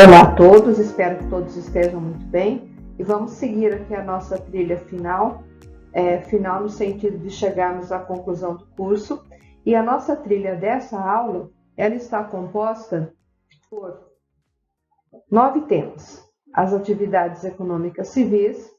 Olá a todos, espero que todos estejam muito bem e vamos seguir aqui a nossa trilha final, final no sentido de chegarmos à conclusão do curso. E a nossa trilha dessa aula, ela está composta por 9 temas: as atividades econômicas civis,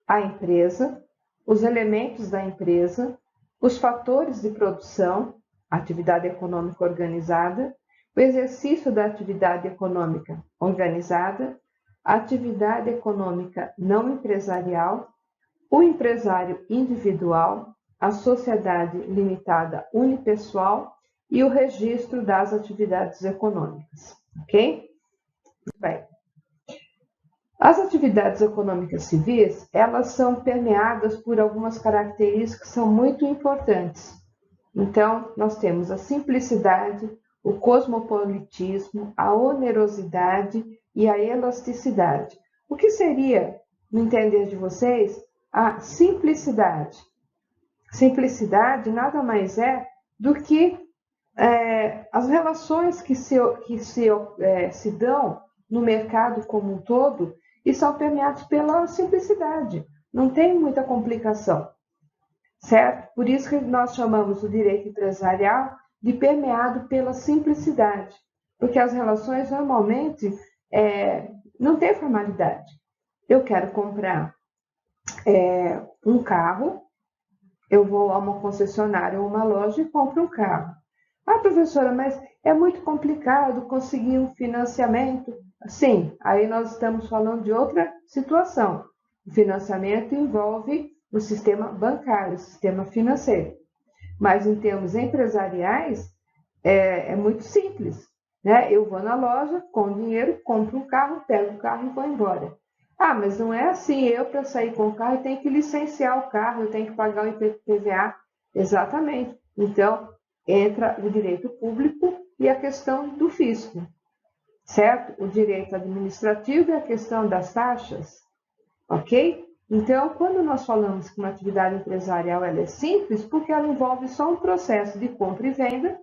a empresa, os elementos da empresa, os fatores de produção, a atividade econômica organizada, o exercício da atividade econômica organizada, a atividade econômica não empresarial, o empresário individual, a sociedade limitada unipessoal e o registro das atividades econômicas, ok? Bem, as atividades econômicas civis, elas são permeadas por algumas características que são muito importantes. Então, nós temos a simplicidade, o cosmopolitismo, a onerosidade e a elasticidade. O que seria, no entender de vocês, a simplicidade? Simplicidade nada mais é do que as relações que se dão no mercado como um todo e são permeadas pela simplicidade. Não tem muita complicação, certo? Por isso que nós chamamos o direito empresarial de permeado pela simplicidade, porque as relações normalmente não têm formalidade. Eu quero comprar um carro, eu vou a uma concessionária ou uma loja e compro um carro. Ah, professora, mas é muito complicado conseguir um financiamento. Sim, aí nós estamos falando de outra situação. O financiamento envolve o sistema bancário, o sistema financeiro. Mas em termos empresariais, é muito simples, né? Eu vou na loja, com dinheiro, compro um carro, pego o carro e vou embora. Ah, mas não é assim. Eu, para sair com o carro, eu tenho que licenciar o carro, eu tenho que pagar o IPVA. Exatamente. Então, entra o direito público e a questão do fisco, certo? O direito administrativo e a questão das taxas, ok? Então, quando nós falamos que uma atividade empresarial ela é simples, porque ela envolve só um processo de compra e venda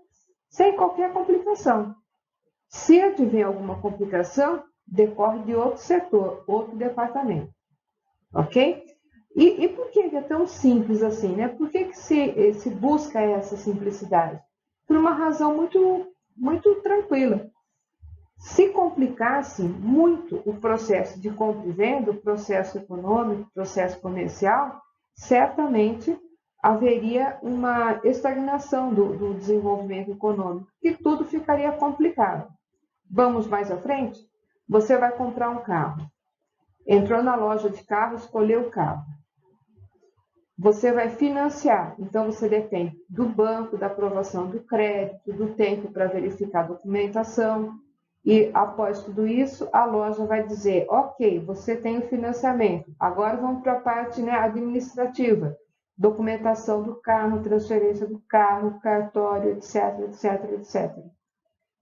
sem qualquer complicação. Se advém alguma complicação, decorre de outro setor, outro departamento, ok? E por que é tão simples assim, né? Por que se busca essa simplicidade? Por uma razão muito tranquila. Se complicasse muito o processo de compra e venda, o processo econômico, o processo comercial, certamente haveria uma estagnação do desenvolvimento econômico e tudo ficaria complicado. Vamos mais à frente? Você vai comprar um carro. Entrou na loja de carro, escolheu o carro. Você vai financiar, então você depende do banco, da aprovação do crédito, do tempo para verificar a documentação. E após tudo isso, a loja vai dizer, ok, você tem o financiamento, agora vamos para a parte administrativa, documentação do carro, transferência do carro, cartório, etc, etc, etc.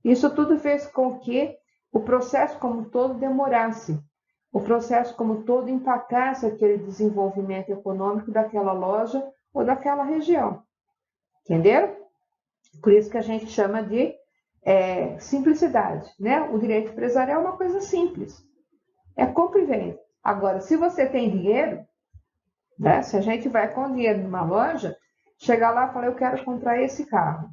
Isso tudo fez com que o processo como um todo demorasse, o processo como um todo impactasse aquele desenvolvimento econômico daquela loja ou daquela região. Entenderam? Por isso que a gente chama de simplicidade, né? O direito empresarial é uma coisa simples, é compra e venda. Agora, se você tem dinheiro, né? Se a gente vai com dinheiro numa loja, chegar lá e falar, eu quero comprar esse carro.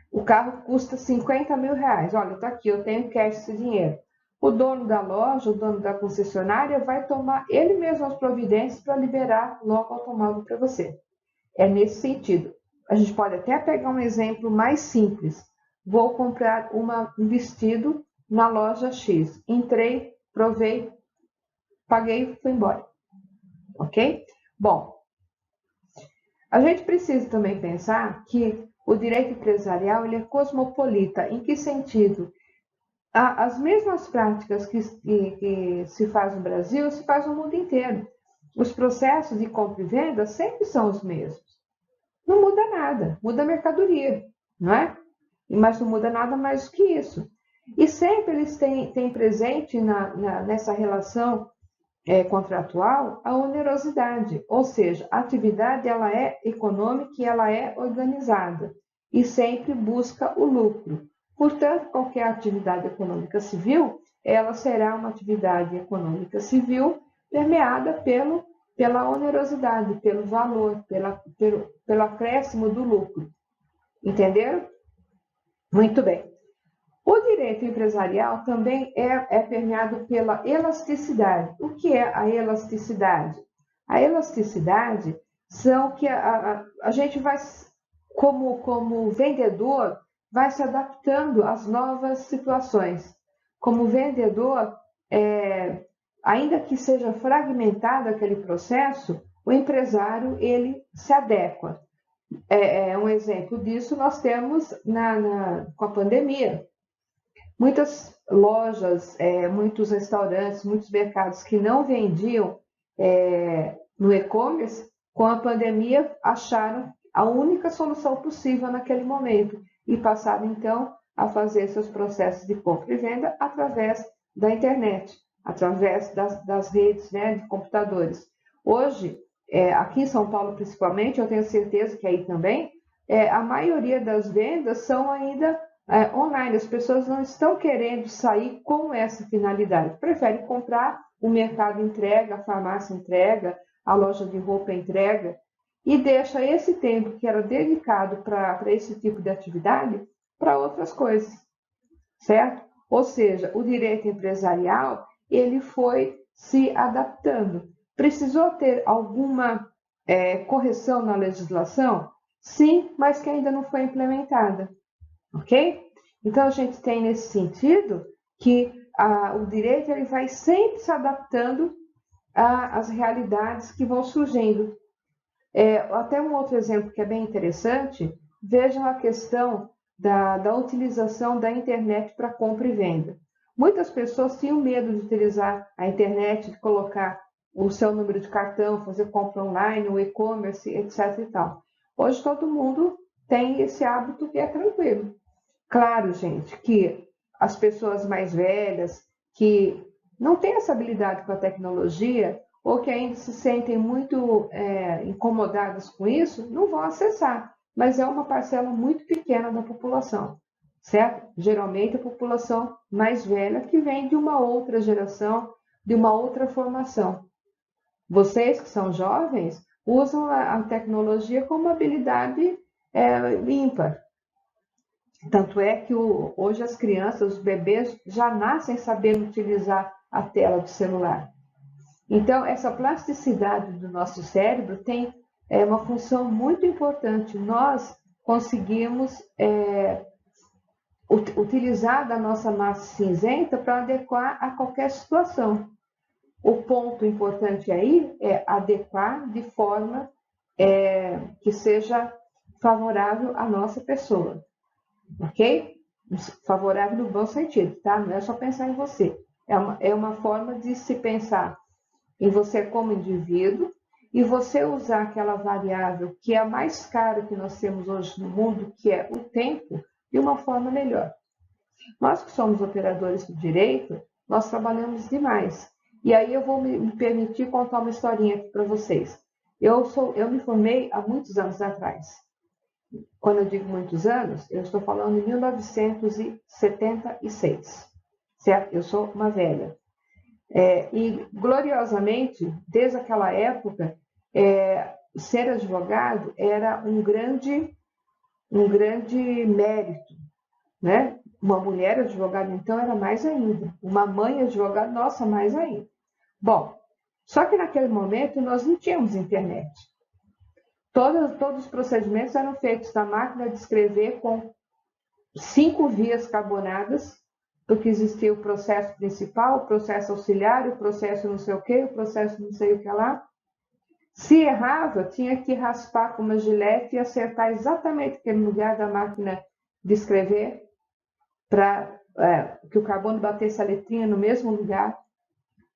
O carro custa 50 mil reais. Olha, tá aqui, eu tenho cash esse dinheiro. O dono da loja, o dono da concessionária vai tomar ele mesmo as providências para liberar logo o automóvel para você. É nesse sentido. A gente pode até pegar um exemplo mais simples. Vou comprar um vestido na loja X. Entrei, provei, paguei e fui embora. Ok? Bom, a gente precisa também pensar que o direito empresarial ele é cosmopolita. Em que sentido? As mesmas práticas que se faz no Brasil, se faz no mundo inteiro. Os processos de compra e venda sempre são os mesmos. Não muda nada, muda a mercadoria, não é? Mas não muda nada mais do que isso. E sempre eles têm presente nessa relação contratual a onerosidade, ou seja, a atividade ela é econômica e ela é organizada e sempre busca o lucro. Portanto, qualquer atividade econômica civil, ela será uma atividade econômica civil permeada pela onerosidade, pelo valor, pelo acréscimo do lucro. Entenderam? Muito bem. O direito empresarial também é permeado pela elasticidade. O que é a elasticidade? A elasticidade são que a gente vai, como vendedor, vai se adaptando às novas situações. Como vendedor, ainda que seja fragmentado aquele processo, o empresário ele se adequa. Um exemplo disso nós temos com a pandemia. Muitas lojas, muitos restaurantes, muitos mercados que não vendiam no e-commerce, com a pandemia acharam a única solução possível naquele momento e passaram então a fazer seus processos de compra e venda através da internet, através das redes, né, de computadores. Hoje, aqui em São Paulo principalmente, eu tenho certeza que aí também, a maioria das vendas são ainda online. As pessoas não estão querendo sair com essa finalidade, preferem comprar, o mercado entrega, a farmácia entrega, a loja de roupa entrega, e deixa esse tempo que era dedicado para esse tipo de atividade para outras coisas, certo? Ou seja, o direito empresarial ele foi se adaptando. Precisou ter alguma correção na legislação? Sim, mas que ainda não foi implementada, ok? Então, a gente tem nesse sentido que o direito ele vai sempre se adaptando às realidades que vão surgindo. Até um outro exemplo que é bem interessante, vejam a questão da utilização da internet para compra e venda. Muitas pessoas tinham medo de utilizar a internet, de colocar o seu número de cartão, fazer compra online, o e-commerce, etc. e tal. Hoje todo mundo tem esse hábito que é tranquilo. Claro, gente, que as pessoas mais velhas, que não têm essa habilidade com a tecnologia, ou que ainda se sentem muito incomodadas com isso, não vão acessar. Mas é uma parcela muito pequena da população, certo? Geralmente a população mais velha que vem de uma outra geração, de uma outra formação. Vocês que são jovens usam a tecnologia como habilidade ímpar. Tanto é que hoje as crianças, os bebês, já nascem sabendo utilizar a tela do celular. Então, essa plasticidade do nosso cérebro tem uma função muito importante. Nós conseguimos utilizar da nossa massa cinzenta para adequar a qualquer situação. O ponto importante aí é adequar de forma que seja favorável à nossa pessoa, ok? Favorável no bom sentido, tá? Não é só pensar em você. É uma forma de se pensar em você como indivíduo e você usar aquela variável que é a mais cara que nós temos hoje no mundo, que é o tempo, de uma forma melhor. Nós que somos operadores do direito, nós trabalhamos demais. E aí eu vou me permitir contar uma historinha aqui para vocês. Eu me formei há muitos anos atrás. Quando eu digo muitos anos, eu estou falando em 1976, certo? Eu sou uma velha. E, gloriosamente, desde aquela época, ser advogado era um grande mérito, né? Uma mulher advogada, então, era mais ainda. Uma mãe advogada, nossa, mais ainda. Bom, só que naquele momento nós não tínhamos internet. Todos os procedimentos eram feitos na máquina de escrever com 5 vias carbonadas, porque existia o processo principal, o processo auxiliar, o processo não sei o que, o processo não sei o que lá. Se errava, tinha que raspar com uma gilete e acertar exatamente aquele lugar da máquina de escrever para que o carbono batesse a letrinha no mesmo lugar.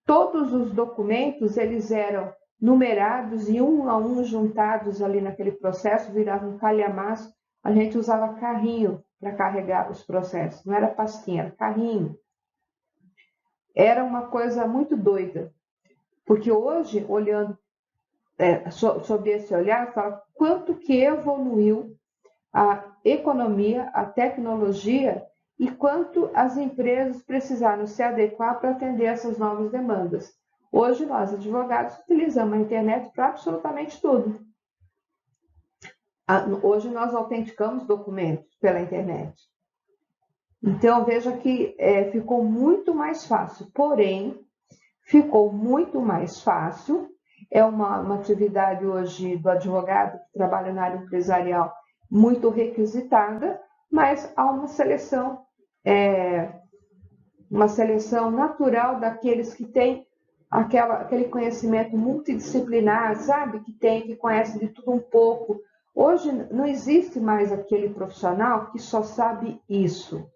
Todos os documentos eles eram numerados e um a um juntados ali naquele processo, virava um calhamaço. A gente usava carrinho para carregar os processos, não era pastinha, era carrinho. Era uma coisa muito doida, porque hoje, olhando sob esse olhar, fala quanto que evoluiu a economia, a tecnologia e quanto as empresas precisaram se adequar para atender essas novas demandas. Hoje, nós, advogados, utilizamos a internet para absolutamente tudo. Hoje, nós autenticamos documentos pela internet. Então, veja que ficou muito mais fácil, porém, ficou muito mais fácil. É uma atividade hoje do advogado que trabalha na área empresarial muito requisitada, mas há uma seleção natural daqueles que têm aquele conhecimento multidisciplinar, sabe? Que conhece de tudo um pouco. Hoje não existe mais aquele profissional que só sabe isso.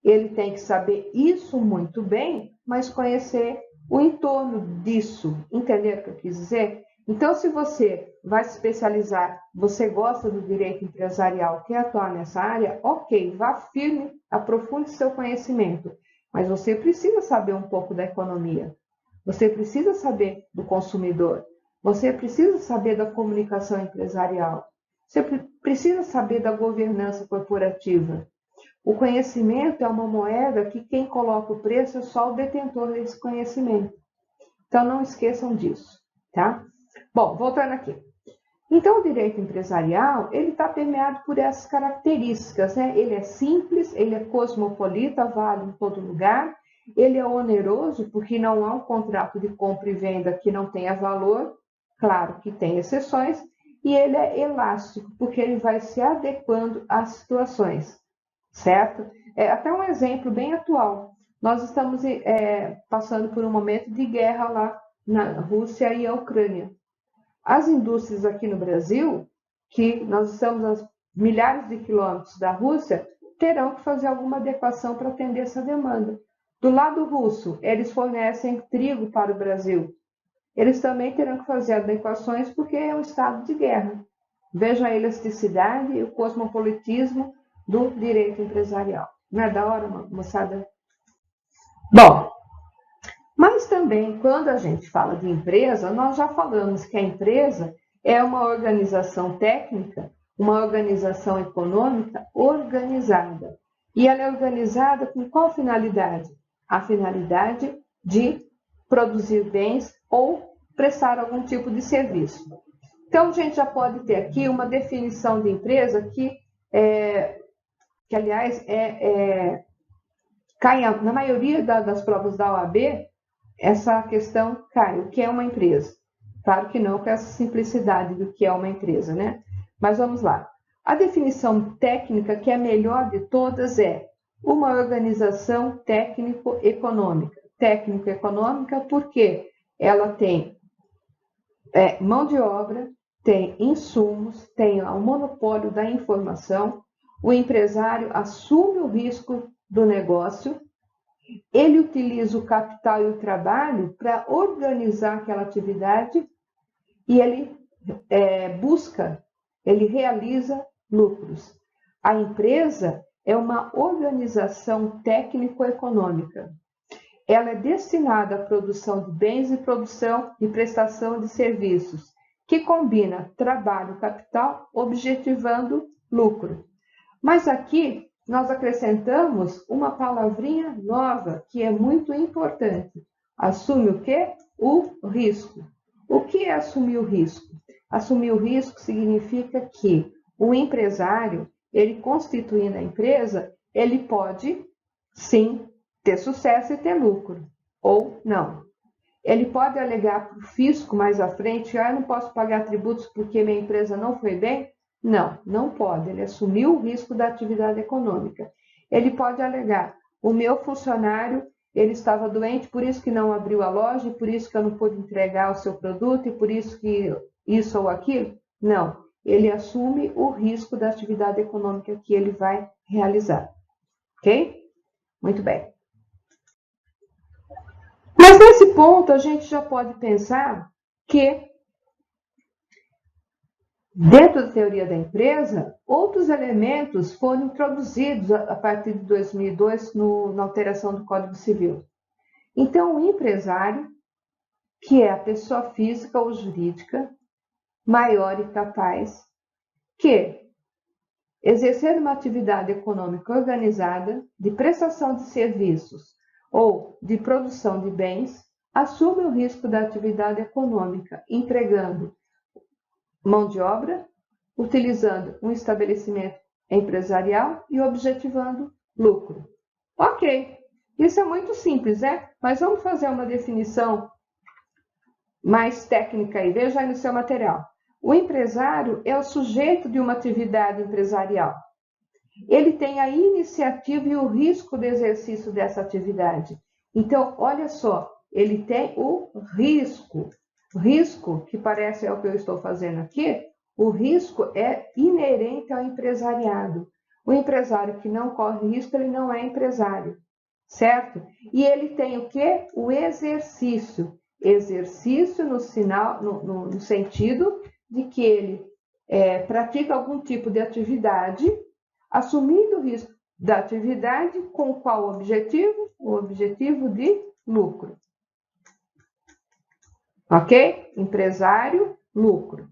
Ele tem que saber isso muito bem, mas conhecer o entorno disso. Entender o que eu quis dizer? Então, se você vai se especializar, você gosta do direito empresarial, quer atuar nessa área, ok, vá firme, aprofunde seu conhecimento. Mas você precisa saber um pouco da economia. Você precisa saber do consumidor. Você precisa saber da comunicação empresarial. Você precisa saber da governança corporativa. O conhecimento é uma moeda que quem coloca o preço é só o detentor desse conhecimento. Então, não esqueçam disso, tá? Bom, voltando aqui. Então, o direito empresarial, ele está permeado por essas características, né? Ele é simples, ele é cosmopolita, vale em todo lugar. Ele é oneroso, porque não há um contrato de compra e venda que não tenha valor. Claro que tem exceções. E ele é elástico, porque ele vai se adequando às situações. Certo? Até um exemplo bem atual. Nós estamos passando por um momento de guerra lá na Rússia e a Ucrânia. As indústrias aqui no Brasil, que nós estamos a milhares de quilômetros da Rússia, terão que fazer alguma adequação para atender essa demanda. Do lado russo, eles fornecem trigo para o Brasil. Eles também terão que fazer adequações porque é um estado de guerra. Veja a elasticidade e o cosmopolitismo do direito empresarial. Não é da hora, moçada? Bom, mas também, quando a gente fala de empresa, nós já falamos que a empresa é uma organização técnica, uma organização econômica organizada. E ela é organizada com qual finalidade? A finalidade de produzir bens ou prestar algum tipo de serviço. Então, a gente já pode ter aqui uma definição de empresa que aliás, cai na maioria das provas da OAB, essa questão cai. O que é uma empresa? Claro que não com essa simplicidade do que é uma empresa, né? Mas vamos lá. A definição técnica, que é a melhor de todas, é uma organização técnico-econômica. Técnico-econômica porque ela tem mão de obra, tem insumos, tem o monopólio da informação, o empresário assume o risco do negócio, ele utiliza o capital e o trabalho para organizar aquela atividade e ele ele realiza lucros. A empresa é uma organização técnico-econômica. Ela é destinada à produção de bens e produção e prestação de serviços, que combina trabalho e capital, objetivando lucro. Mas aqui nós acrescentamos uma palavrinha nova que é muito importante. Assume o quê? O risco. O que é assumir o risco? Assumir o risco significa que o empresário, ele constituindo a empresa, ele pode, sim, ter sucesso e ter lucro, ou não. Ele pode alegar para o fisco mais à frente, eu não posso pagar tributos porque minha empresa não foi bem? Não, não pode. Ele assumiu o risco da atividade econômica. Ele pode alegar, o meu funcionário, ele estava doente, por isso que não abriu a loja, por isso que eu não pude entregar o seu produto, e por isso que isso ou aquilo? Não. Ele assume o risco da atividade econômica que ele vai realizar. Ok? Muito bem. Mas nesse ponto a gente já pode pensar que, dentro da teoria da empresa, outros elementos foram introduzidos a partir de 2002 na alteração do Código Civil. Então, o empresário, que é a pessoa física ou jurídica, maior e capaz, que exercer uma atividade econômica organizada de prestação de serviços ou de produção de bens, assume o risco da atividade econômica, empregando mão de obra, utilizando um estabelecimento empresarial e objetivando lucro. Ok, isso é muito simples, né? Mas vamos fazer uma definição mais técnica aí. Veja aí no seu material. O empresário é o sujeito de uma atividade empresarial. Ele tem a iniciativa e o risco do exercício dessa atividade. Então, olha só, ele tem o risco. Risco, que parece é o que eu estou fazendo aqui, o risco é inerente ao empresariado. O empresário que não corre risco, ele não é empresário, certo? E ele tem o quê? O exercício. Exercício no sentido de que ele pratica algum tipo de atividade, assumindo o risco da atividade com qual objetivo? O objetivo de lucro. Ok? Empresário, lucro.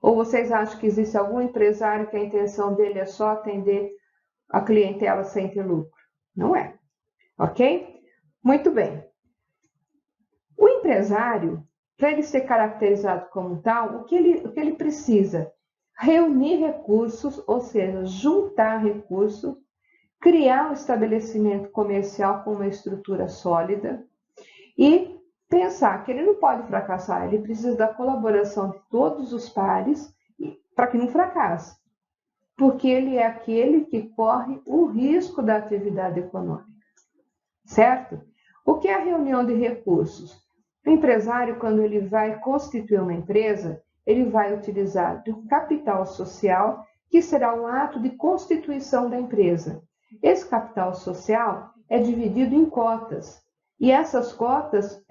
Ou vocês acham que existe algum empresário que a intenção dele é só atender a clientela sem ter lucro? Não é. Ok? Muito bem. O empresário, para ele ser caracterizado como tal, o que ele precisa? Reunir recursos, ou seja, juntar recursos, criar um estabelecimento comercial com uma estrutura sólida e pensar que ele não pode fracassar, ele precisa da colaboração de todos os pares para que não fracasse, porque ele é aquele que corre o risco da atividade econômica, certo? O que é a reunião de recursos? O empresário, quando ele vai constituir uma empresa, ele vai utilizar do capital social, que será o ato de constituição da empresa. Esse capital social é dividido em cotas, e essas cotas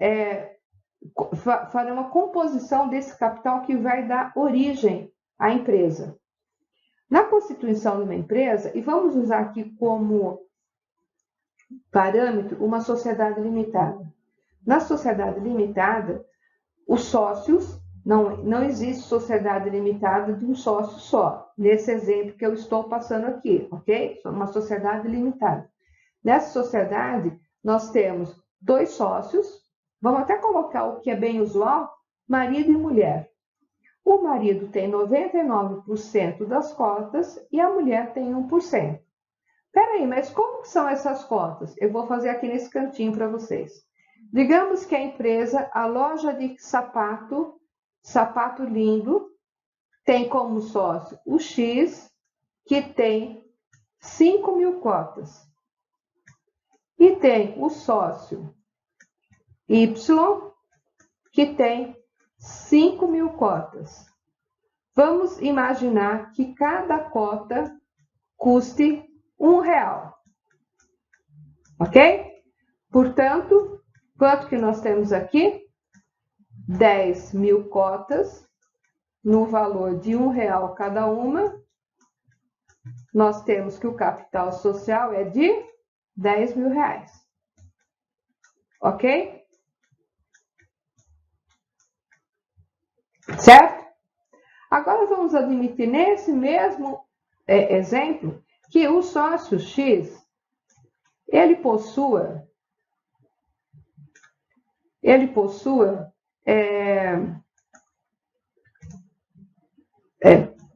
farão uma composição desse capital que vai dar origem à empresa. Na constituição de uma empresa, e vamos usar aqui como parâmetro uma sociedade limitada. Na sociedade limitada, os sócios, não existe sociedade limitada de um sócio só, nesse exemplo que eu estou passando aqui, ok? Uma sociedade limitada. Nessa sociedade, nós temos 2 sócios, vamos até colocar o que é bem usual, marido e mulher. O marido tem 99% das cotas e a mulher tem 1%. Peraí, mas como que são essas cotas? Eu vou fazer aqui nesse cantinho para vocês. Digamos que a empresa, a loja de sapato lindo, tem como sócio o X, que tem 5.000 cotas. E tem o sócio Y, que tem 5.000 cotas. Vamos imaginar que cada cota custe R$1. Ok? Portanto, quanto que nós temos aqui? 10.000 cotas, no valor de R$1 cada uma. Nós temos que o capital social é de R$10.000. Ok? Certo? Agora vamos admitir nesse mesmo exemplo que o sócio X, ele possua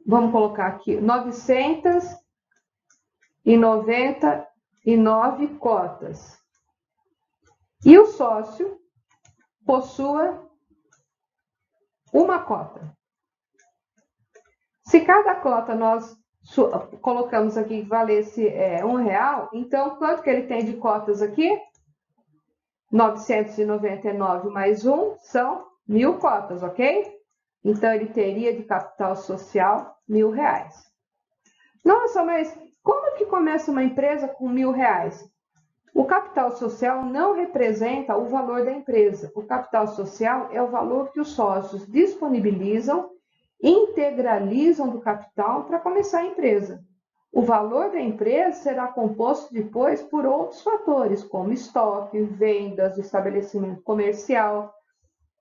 vamos colocar aqui 999 cotas. E o sócio possua uma cota. Se cada cota nós colocamos aqui que valesse R$1, então quanto que ele tem de cotas aqui? 999 mais 1 são 1.000 cotas, ok? Então ele teria de capital social R$1.000. Nossa, mas como que começa uma empresa com R$1.000? O capital social não representa o valor da empresa. O capital social é o valor que os sócios disponibilizam, integralizam do capital para começar a empresa. O valor da empresa será composto depois por outros fatores, como estoque, vendas, estabelecimento comercial,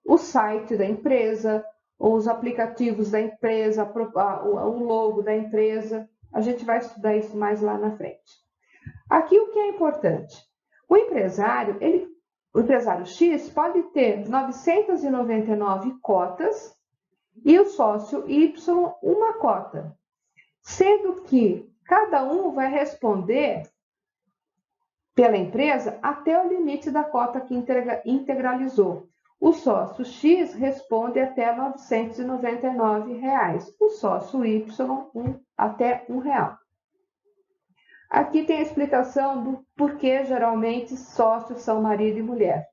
o site da empresa, os aplicativos da empresa, o logo da empresa. A gente vai estudar isso mais lá na frente. Aqui o que é importante? O empresário X pode ter 999 cotas e o sócio Y uma cota, sendo que cada um vai responder pela empresa até o limite da cota que integralizou. O sócio X responde até R$ 999, o sócio Y até R$ 1. Aqui tem a explicação do porquê geralmente sócios são marido e mulher.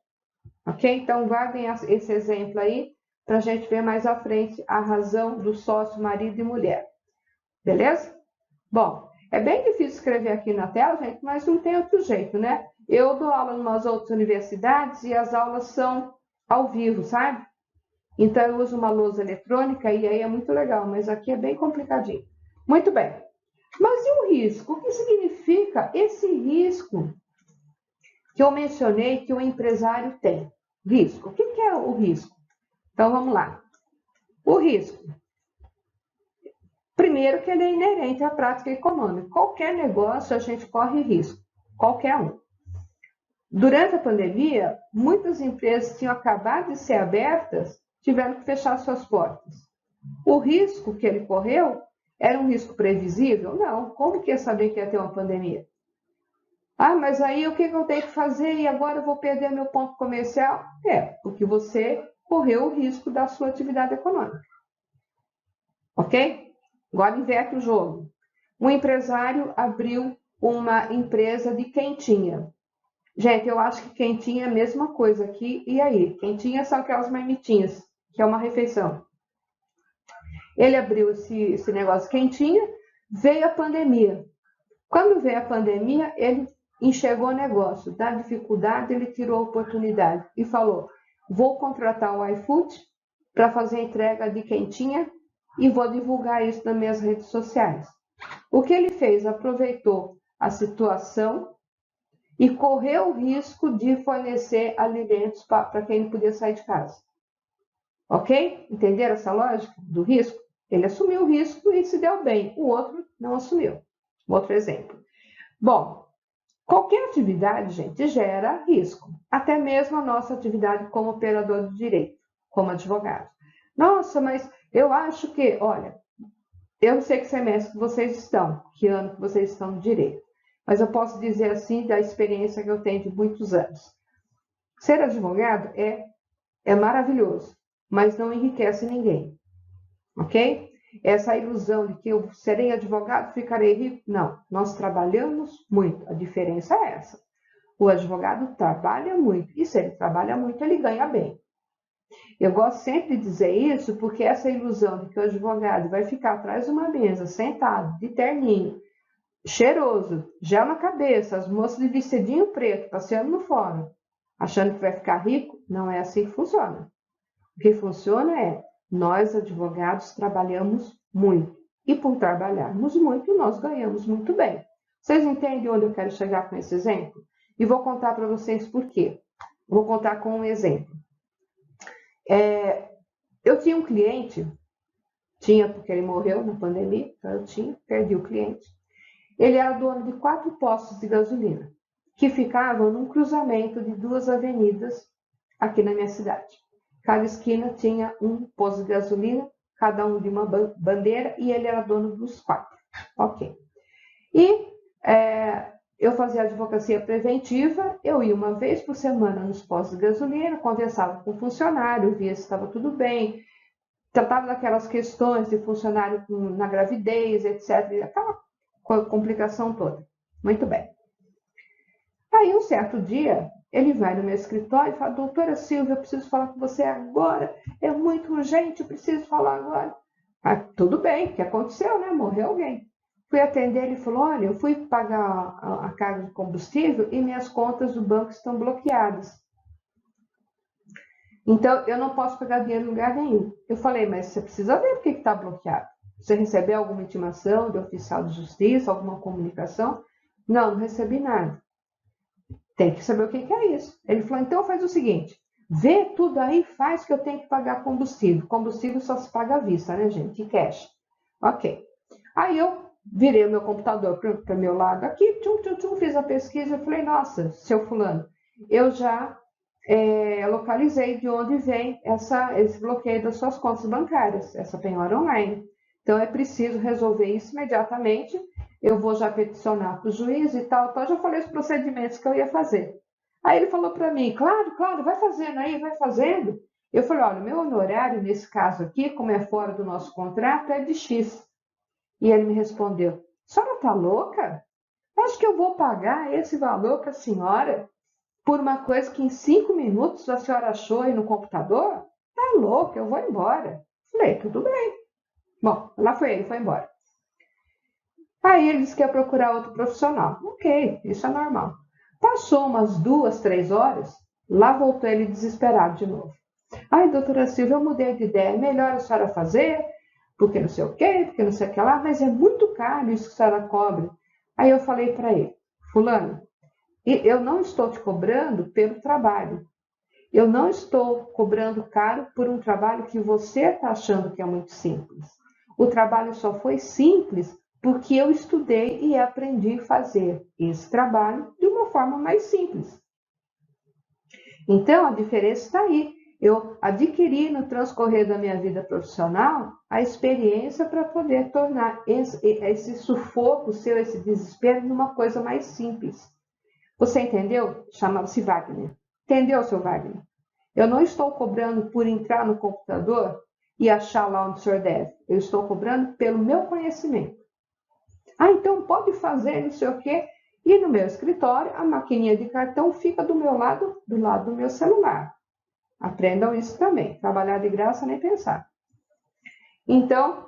Ok? Então guardem esse exemplo aí para a gente ver mais à frente a razão do sócio marido e mulher. Beleza? Bom, é bem difícil escrever aqui na tela, gente, mas não tem outro jeito, né? Eu dou aula em umas outras universidades e as aulas são ao vivo, sabe? Então eu uso uma lousa eletrônica e aí é muito legal, mas aqui é bem complicadinho. Muito bem. Mas e o risco? O que significa esse risco que eu mencionei que o empresário tem? Risco. O que é o risco? Então vamos lá. O risco. Primeiro que ele é inerente à prática econômica. Qualquer negócio a gente corre risco, qualquer um. Durante a pandemia, muitas empresas tinham acabado de ser abertas, tiveram que fechar suas portas. O risco que ele correu era um risco previsível? Não. Como que ia saber que ia ter uma pandemia? Ah, mas aí o que eu tenho que fazer e agora eu vou perder meu ponto comercial? Porque você correu o risco da sua atividade econômica. Ok? Agora inverte o jogo. Um empresário abriu uma empresa de quentinha. Gente, eu acho que quentinha é a mesma coisa aqui. E aí? Quentinha são aquelas marmitinhas, que é uma refeição. Ele abriu esse negócio quentinha, veio a pandemia. Quando veio a pandemia, ele enxergou o negócio. Da dificuldade, ele tirou a oportunidade e falou: vou contratar o iFood para fazer a entrega de quentinha e vou divulgar isso nas minhas redes sociais. O que ele fez? Aproveitou a situação e correu o risco de fornecer alimentos para quem não podia sair de casa. Ok? Entenderam essa lógica do risco? Ele assumiu o risco e se deu bem. O outro não assumiu. Outro exemplo. Bom, qualquer atividade, gente, gera risco. Até mesmo a nossa atividade como operador de direito, como advogado. Nossa, mas eu acho que, olha, eu não sei que semestre vocês estão, que ano que vocês estão no direito, mas eu posso dizer assim da experiência que eu tenho de muitos anos. Ser advogado é maravilhoso, mas não enriquece ninguém, ok? Essa ilusão de que eu serei advogado, ficarei rico, não. Nós trabalhamos muito, a diferença é essa. O advogado trabalha muito, e se ele trabalha muito, ele ganha bem. Eu gosto sempre de dizer isso porque essa ilusão de que o advogado vai ficar atrás de uma mesa, sentado, de terninho, cheiroso, gel na cabeça, as moças de vestidinho preto, passeando no fórum, achando que vai ficar rico, não é assim que funciona. O que funciona é, nós advogados trabalhamos muito. E por trabalharmos muito, nós ganhamos muito bem. Vocês entendem onde eu quero chegar com esse exemplo? E vou contar para vocês por quê. Vou contar com um exemplo. Eu tinha um cliente, porque ele morreu na pandemia, então eu perdi o cliente. Ele era dono de 4 postos de gasolina, que ficavam num cruzamento de 2 avenidas aqui na minha cidade. Cada esquina tinha um posto de gasolina, cada um de uma bandeira, e ele era dono dos 4. Ok. E eu fazia advocacia preventiva, eu ia uma vez por semana nos postos de gasolina, conversava com o funcionário, via se estava tudo bem, tratava daquelas questões de funcionário na gravidez, etc., aquela complicação toda. Muito bem. Aí, um certo dia, ele vai no meu escritório e fala: doutora Silvia, eu preciso falar com você agora, é muito urgente, eu preciso falar agora. Ah, tudo bem, o que aconteceu, né? Morreu alguém. Fui atender, ele falou: olha, eu fui pagar a carga de combustível e minhas contas do banco estão bloqueadas. Então, eu não posso pegar dinheiro em lugar nenhum. Eu falei: mas você precisa ver por que está bloqueado. Você recebeu alguma intimação de oficial de justiça, alguma comunicação? Não, não recebi nada. Tem que saber o que é isso. Ele falou: então faz o seguinte, vê tudo aí, faz que eu tenho que pagar combustível. Combustível só se paga à vista, né, gente? Em cash. Ok. Aí eu virei o meu computador para o meu lado aqui, fiz a pesquisa e falei, nossa, seu fulano, eu já localizei de onde vem esse bloqueio das suas contas bancárias, essa penhora online. Então, é preciso resolver isso imediatamente. Eu vou já peticionar para o juiz e tal, já falei os procedimentos que eu ia fazer. Aí ele falou para mim, claro, claro, vai fazendo aí, vai fazendo. Eu falei, olha, o meu honorário, nesse caso aqui, como é fora do nosso contrato, é de X. E ele me respondeu, a senhora está louca? Acho que eu vou pagar esse valor para a senhora por uma coisa que em 5 minutos a senhora achou aí no computador? Tá louca, eu vou embora. Falei, tudo bem. Bom, lá foi ele, foi embora. Aí ele disse que ia procurar outro profissional. Ok, isso é normal. Passou umas 2, 3 horas, lá voltou ele desesperado de novo. Ai, doutora Silvia, eu mudei de ideia, é melhor a senhora fazer, porque não sei o quê, porque não sei o que lá, mas é muito caro isso que a senhora cobra. Aí eu falei para ele, fulano, eu não estou te cobrando pelo trabalho. Eu não estou cobrando caro por um trabalho que você está achando que é muito simples. O trabalho só foi simples porque eu estudei e aprendi a fazer esse trabalho de uma forma mais simples. Então, a diferença está aí. Eu adquiri no transcorrer da minha vida profissional a experiência para poder tornar esse sufoco seu, esse desespero, numa coisa mais simples. Você entendeu? Chamava-se Wagner. Entendeu, seu Wagner? Eu não estou cobrando por entrar no computador e achar lá onde o senhor deve. Eu estou cobrando pelo meu conhecimento. Ah, então pode fazer não sei o quê. E no meu escritório, a maquininha de cartão fica do meu lado, do lado do meu celular. Aprendam isso também. Trabalhar de graça, nem pensar. Então,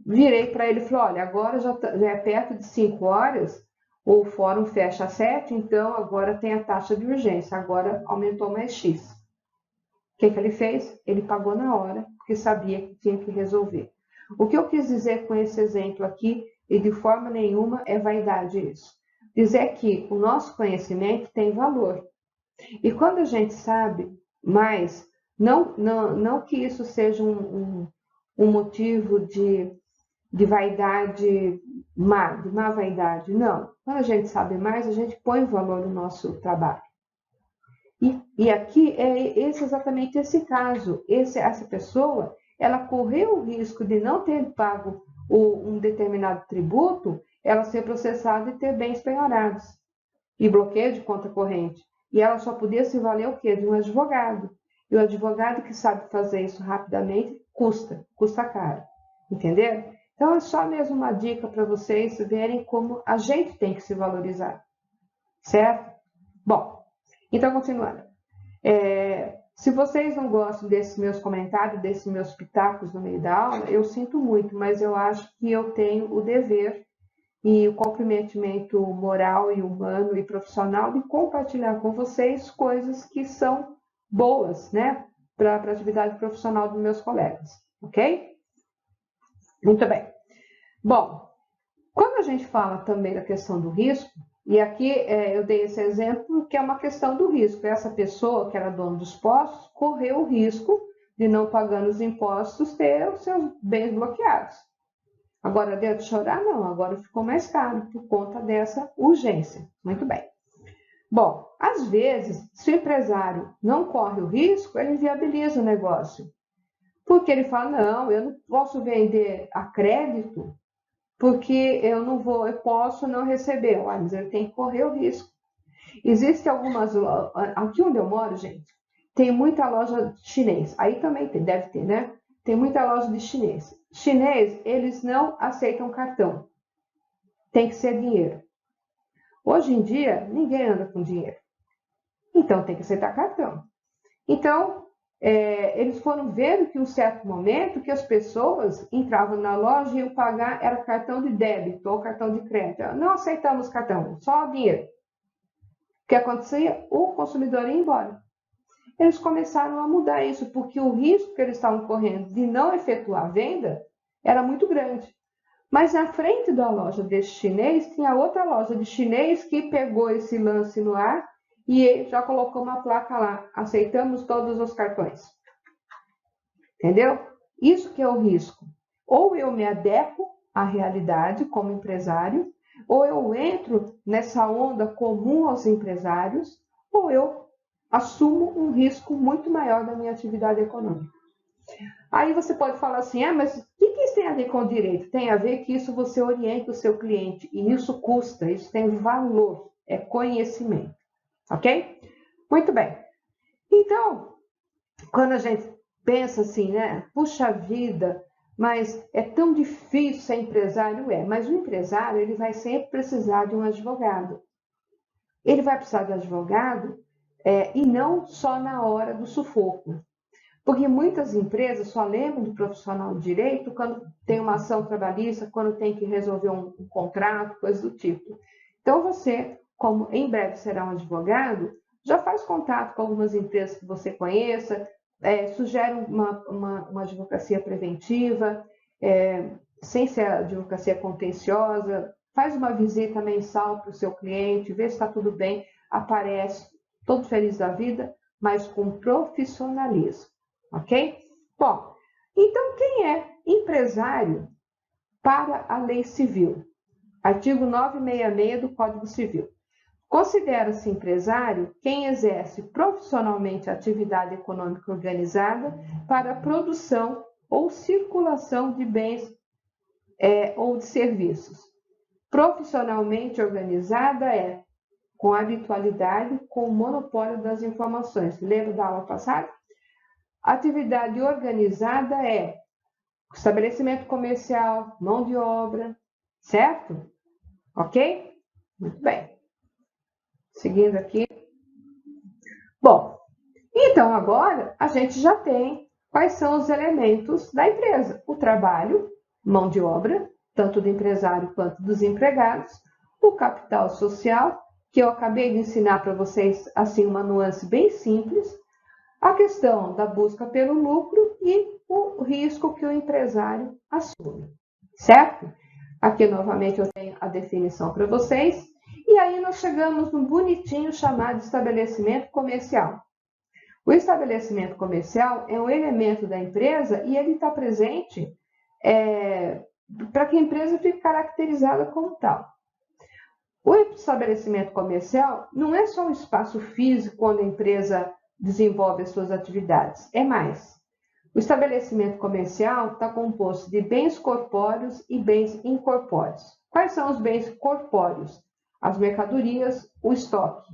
virei para ele e falei, olha, agora já é perto de 5 horas, o fórum fecha às 7, então agora tem a taxa de urgência, agora aumentou mais X. O que ele fez? Ele pagou na hora, porque sabia que tinha que resolver. O que eu quis dizer com esse exemplo aqui, e de forma nenhuma é vaidade isso, dizer que o nosso conhecimento tem valor. E quando a gente sabe mais, não que isso seja um motivo de vaidade má, de má vaidade, não. Quando a gente sabe mais, a gente põe valor no nosso trabalho. E aqui é exatamente esse caso. Essa pessoa, ela correu o risco de não ter pago um determinado tributo, ela ser processada e ter bens penhorados e bloqueio de conta corrente. E ela só podia se valer o quê? De um advogado. E o advogado que sabe fazer isso rapidamente custa caro. Entenderam? Então é só mesmo uma dica para vocês verem como a gente tem que se valorizar. Certo? Bom, então continuando. Se vocês não gostam desses meus comentários, desses meus pitacos no meio da aula, eu sinto muito, mas eu acho que eu tenho o dever e o comprometimento moral e humano e profissional de compartilhar com vocês coisas que são boas, né, para a atividade profissional dos meus colegas, ok? Muito bem. Bom, quando a gente fala também da questão do risco, e aqui eu dei esse exemplo que é uma questão do risco. Essa pessoa que era dona dos postos correu o risco de, não pagando os impostos, ter os seus bens bloqueados. Agora, deu de chorar? Não, agora ficou mais caro por conta dessa urgência. Muito bem. Bom, às vezes, se o empresário não corre o risco, ele viabiliza o negócio. Porque ele fala, não, eu não posso vender a crédito, porque eu posso não receber. Mas ele tem que correr o risco. Existem algumas lojas, aqui onde eu moro, gente, tem muita loja chinês. Aí também deve ter, né? Tem muita loja de chinês. Chinês, eles não aceitam cartão. Tem que ser dinheiro. Hoje em dia, ninguém anda com dinheiro. Então, tem que aceitar cartão. Então, eles foram vendo que em um certo momento que as pessoas entravam na loja e iam pagar, era cartão de débito ou cartão de crédito. Não aceitamos cartão, só dinheiro. O que acontecia? O consumidor ia embora. Eles começaram a mudar isso, porque o risco que eles estavam correndo de não efetuar a venda era muito grande. Mas na frente da loja desse chinês, tinha outra loja de chinês que pegou esse lance no ar e já colocou uma placa lá, aceitamos todos os cartões. Entendeu? Isso que é o risco. Ou eu me adequo à realidade como empresário, ou eu entro nessa onda comum aos empresários, ou eu assumo um risco muito maior da minha atividade econômica. Aí você pode falar assim, mas o que isso tem a ver com o direito? Tem a ver que isso você orienta o seu cliente, e isso custa, isso tem valor, é conhecimento, ok? Muito bem. Então, quando a gente pensa assim, né? Puxa vida, mas é tão difícil ser empresário? Mas o empresário, ele vai sempre precisar de um advogado. Ele vai precisar de um advogado e não só na hora do sufoco. Porque muitas empresas só lembram do profissional de direito quando tem uma ação trabalhista, quando tem que resolver um contrato, coisa do tipo. Então você, como em breve será um advogado, já faz contato com algumas empresas que você conheça, sugere uma advocacia preventiva, sem ser advocacia contenciosa, faz uma visita mensal para o seu cliente, vê se está tudo bem, aparece todo feliz da vida, mas com profissionalismo. Ok? Bom, então quem é empresário para a lei civil? Artigo 966 do Código Civil. Considera-se empresário quem exerce profissionalmente a atividade econômica organizada para a produção ou circulação de bens ou de serviços. Profissionalmente organizada com habitualidade, com o monopólio das informações. Lembra da aula passada? Atividade organizada estabelecimento comercial, mão de obra, certo? Ok? Muito bem. Seguindo aqui. Bom, então agora a gente já tem quais são os elementos da empresa. O trabalho, mão de obra, tanto do empresário quanto dos empregados. O capital social, que eu acabei de ensinar para vocês, assim, uma nuance bem simples. A questão da busca pelo lucro e o risco que o empresário assume, certo? Aqui, novamente, eu tenho a definição para vocês. E aí nós chegamos num bonitinho chamado estabelecimento comercial. O estabelecimento comercial é um elemento da empresa e ele está presente para que a empresa fique caracterizada como tal. O estabelecimento comercial não é só um espaço físico onde a empresa desenvolve as suas atividades. É mais. O estabelecimento comercial está composto de bens corpóreos e bens incorpóreos. Quais são os bens corpóreos? As mercadorias, o estoque,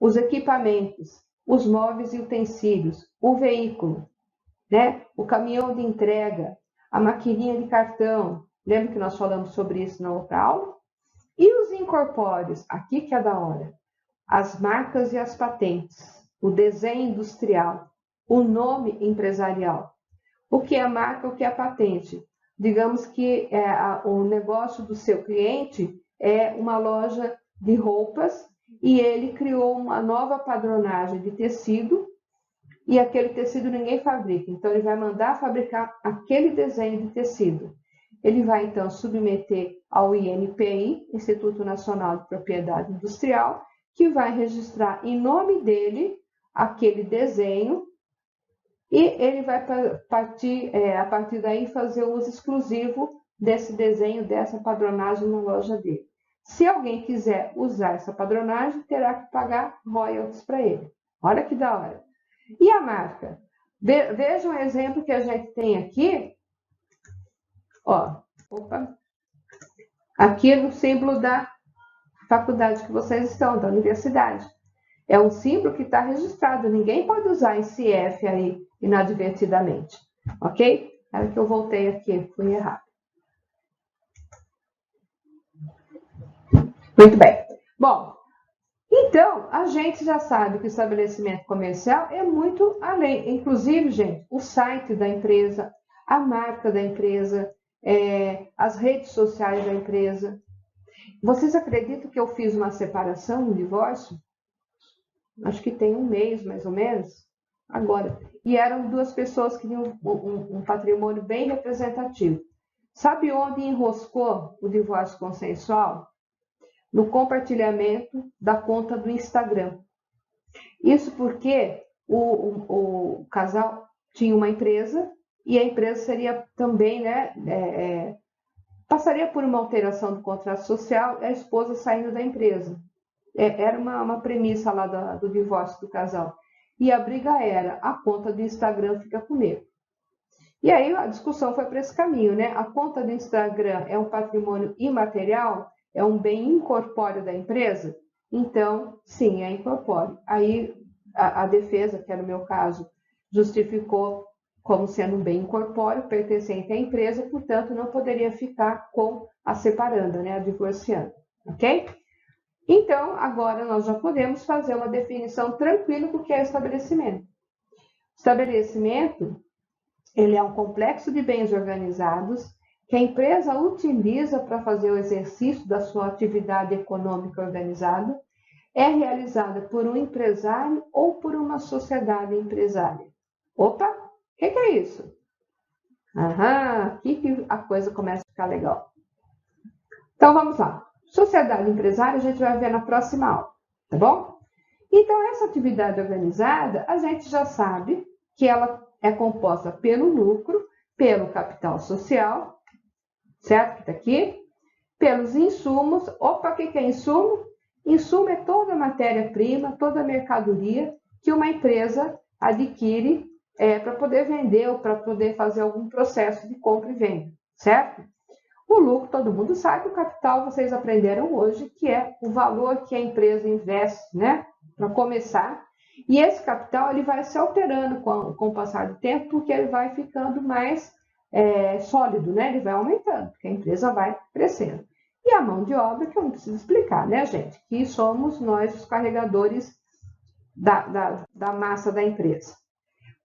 os equipamentos, os móveis e utensílios, o veículo, né? O caminhão de entrega, a maquininha de cartão. Lembra que nós falamos sobre isso na outra aula? E os incorpóreos? Aqui que é da hora. As marcas e as patentes. O desenho industrial, o nome empresarial. O que é a marca, o que é a patente? Digamos que o negócio do seu cliente é uma loja de roupas e ele criou uma nova padronagem de tecido e aquele tecido ninguém fabrica. Então, ele vai mandar fabricar aquele desenho de tecido. Ele vai, então, submeter ao INPI, Instituto Nacional de Propriedade Industrial, que vai registrar em nome dele aquele desenho e ele vai partir, a partir daí, fazer o uso exclusivo desse desenho, dessa padronagem na loja dele. Se alguém quiser usar essa padronagem, terá que pagar royalties para ele. Olha que da hora. E a marca? Veja um exemplo que a gente tem aqui. Aqui no símbolo da faculdade que vocês estão, da universidade. É um símbolo que está registrado, ninguém pode usar esse F aí inadvertidamente, ok? Era que eu voltei aqui, fui errado. Muito bem. Bom, então, a gente já sabe que o estabelecimento comercial é muito além. Inclusive, gente, o site da empresa, a marca da empresa, as redes sociais da empresa. Vocês acreditam que eu fiz uma separação, um divórcio? Acho que tem um mês, mais ou menos, agora. E eram duas pessoas que tinham um patrimônio bem representativo. Sabe onde enroscou o divórcio consensual? No compartilhamento da conta do Instagram. Isso porque o casal tinha uma empresa e a empresa seria também, né, passaria por uma alteração do contrato social, a esposa saindo da empresa. Era uma premissa lá do divórcio do casal. E a briga era, a conta do Instagram fica comigo. E aí a discussão foi para esse caminho, né? A conta do Instagram é um patrimônio imaterial, é um bem incorpóreo da empresa? Então, sim, é incorpóreo. Aí a defesa, que era o meu caso, justificou como sendo um bem incorpóreo, pertencente à empresa, portanto, não poderia ficar com a separanda, né? A divorciando, ok? Então, agora nós já podemos fazer uma definição tranquila do que é estabelecimento. Estabelecimento, ele é um complexo de bens organizados que a empresa utiliza para fazer o exercício da sua atividade econômica organizada, é realizada por um empresário ou por uma sociedade empresária. Opa, o que é isso? Aqui que a coisa começa a ficar legal. Então, vamos lá. Sociedade empresária a gente vai ver na próxima aula, tá bom? Então, essa atividade organizada, a gente já sabe que ela é composta pelo lucro, pelo capital social, certo? Que está aqui. Pelos insumos. Opa, o que é insumo? Insumo é toda matéria-prima, toda mercadoria que uma empresa adquire para poder vender ou para poder fazer algum processo de compra e venda, certo? O lucro, todo mundo sabe, o capital vocês aprenderam hoje, que é o valor que a empresa investe, né? Para começar. E esse capital ele vai se alterando com o passar do tempo, porque ele vai ficando mais sólido, né? Ele vai aumentando, porque a empresa vai crescendo. E a mão de obra, que eu não preciso explicar, né, gente? Que somos nós os carregadores da massa da empresa.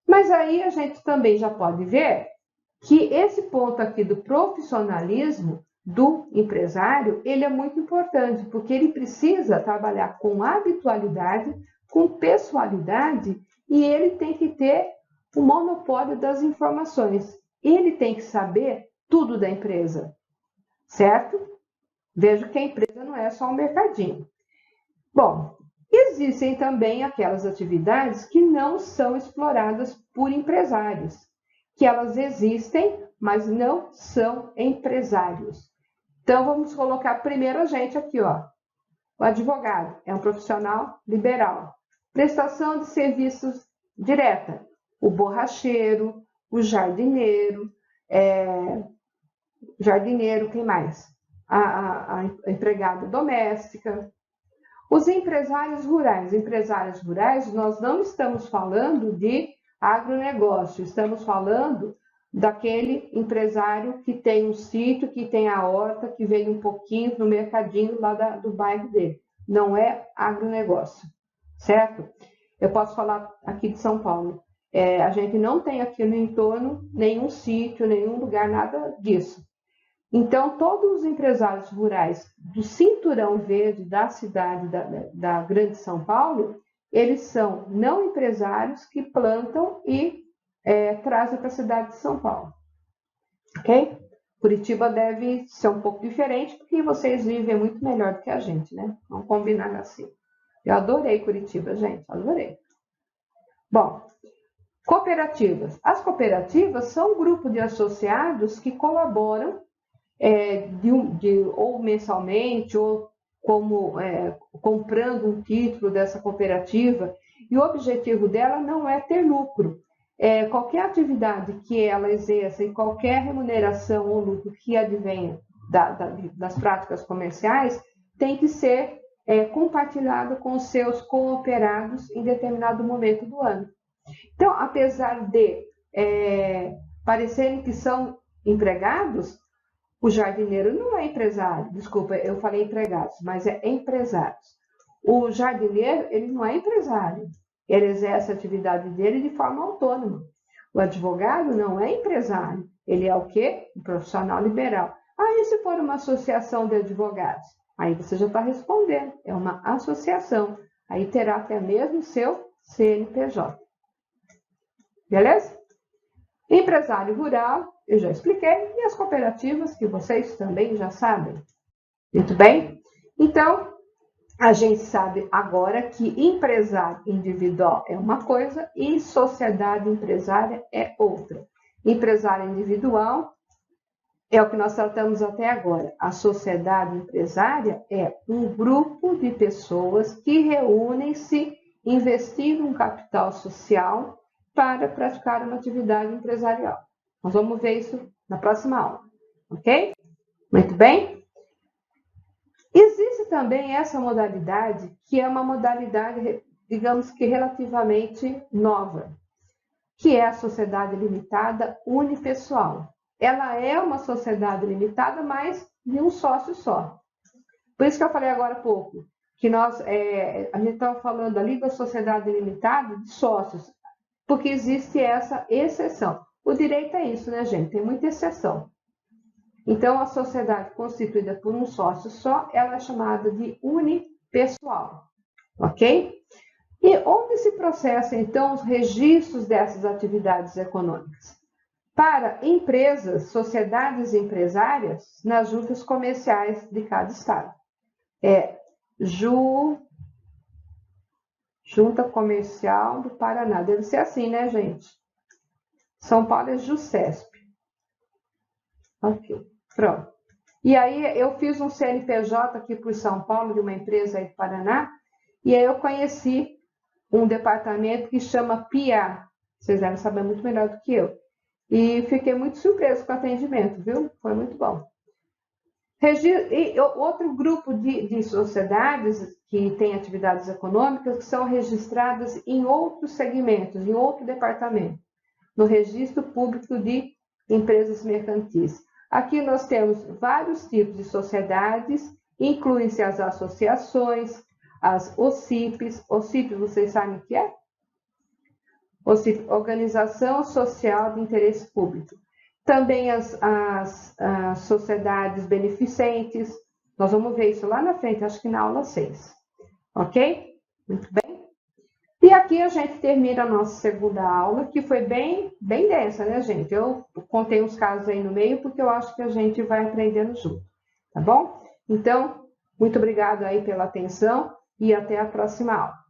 Mas aí a gente também já pode ver que esse ponto aqui do profissionalismo do empresário, ele é muito importante, porque ele precisa trabalhar com habitualidade, com pessoalidade, e ele tem que ter o monopólio das informações. Ele tem que saber tudo da empresa, certo? Vejo que a empresa não é só um mercadinho. Bom, existem também aquelas atividades que não são exploradas por empresários, que elas existem, mas não são empresários. Então, vamos colocar primeiro a gente aqui, ó. O advogado é um profissional liberal. Prestação de serviços direta. O borracheiro, o jardineiro, quem mais? A empregada doméstica. Os empresários rurais. Empresários rurais, nós não estamos falando de agronegócio, estamos falando daquele empresário que tem um sítio, que tem a horta, que vende um pouquinho no mercadinho lá do bairro dele. Não é agronegócio, certo? Eu posso falar aqui de São Paulo. A gente não tem aqui no entorno nenhum sítio, nenhum lugar, nada disso. Então, todos os empresários rurais do cinturão verde da cidade da Grande São Paulo, eles são não empresários que plantam e trazem para a cidade de São Paulo. Ok? Curitiba deve ser um pouco diferente, porque vocês vivem muito melhor do que a gente, né? Vamos combinar assim. Eu adorei Curitiba, gente, adorei. Bom, cooperativas. As cooperativas são um grupo de associados que colaboram ou mensalmente, ou como comprando um título dessa cooperativa, e o objetivo dela não é ter lucro. Qualquer atividade que ela exerça e qualquer remuneração ou lucro que advenha das práticas comerciais tem que ser compartilhado com os seus cooperados em determinado momento do ano. Então, apesar de parecerem que são empregados, o jardineiro não é empresário. Desculpa, eu falei empregados, mas é empresários. O jardineiro, ele não é empresário. Ele exerce a atividade dele de forma autônoma. O advogado não é empresário. Ele é o quê? Um profissional liberal. Aí, se for uma associação de advogados, aí você já está respondendo. É uma associação. Aí terá até mesmo seu CNPJ. Beleza? Empresário rural, eu já expliquei, e as cooperativas, que vocês também já sabem. Muito bem? Então, a gente sabe agora que empresário individual é uma coisa e sociedade empresária é outra. Empresário individual é o que nós tratamos até agora. A sociedade empresária é um grupo de pessoas que reúnem-se, investindo um capital social para praticar uma atividade empresarial. Nós vamos ver isso na próxima aula, ok? Muito bem? Existe também essa modalidade, que é uma modalidade, digamos que relativamente nova, que é a sociedade limitada unipessoal. Ela é uma sociedade limitada, mas de um sócio só. Por isso que eu falei agora há pouco, que a gente estava falando ali da sociedade limitada de sócios, porque existe essa exceção. O direito é isso, né, gente? Tem muita exceção. Então, a sociedade constituída por um sócio só, ela é chamada de unipessoal, ok? E onde se processam, então, os registros dessas atividades econômicas? Para empresas, sociedades empresárias, nas juntas comerciais de cada estado. Junta Comercial do Paraná. Deve ser assim, né, gente? São Paulo é JuCesp. Ok, pronto. E aí eu fiz um CNPJ aqui por São Paulo, de uma empresa aí do Paraná, e aí eu conheci um departamento que chama PIA. Vocês devem saber muito melhor do que eu. E fiquei muito surpreso com o atendimento, viu? Foi muito bom. E outro grupo de sociedades que têm atividades econômicas que são registradas em outros segmentos, em outro departamento, no Registro Público de Empresas Mercantis. Aqui nós temos vários tipos de sociedades, incluem-se as associações, as OCIPs. OCIP, vocês sabem o que é? OCIP, Organização Social de Interesse Público. Também as sociedades beneficentes. Nós vamos ver isso lá na frente, acho que na aula 6. Ok? Muito bem. E aqui a gente termina a nossa segunda aula, que foi bem densa, né, gente? Eu contei uns casos aí no meio, porque eu acho que a gente vai aprendendo junto. Tá bom? Então, muito obrigada aí pela atenção e até a próxima aula.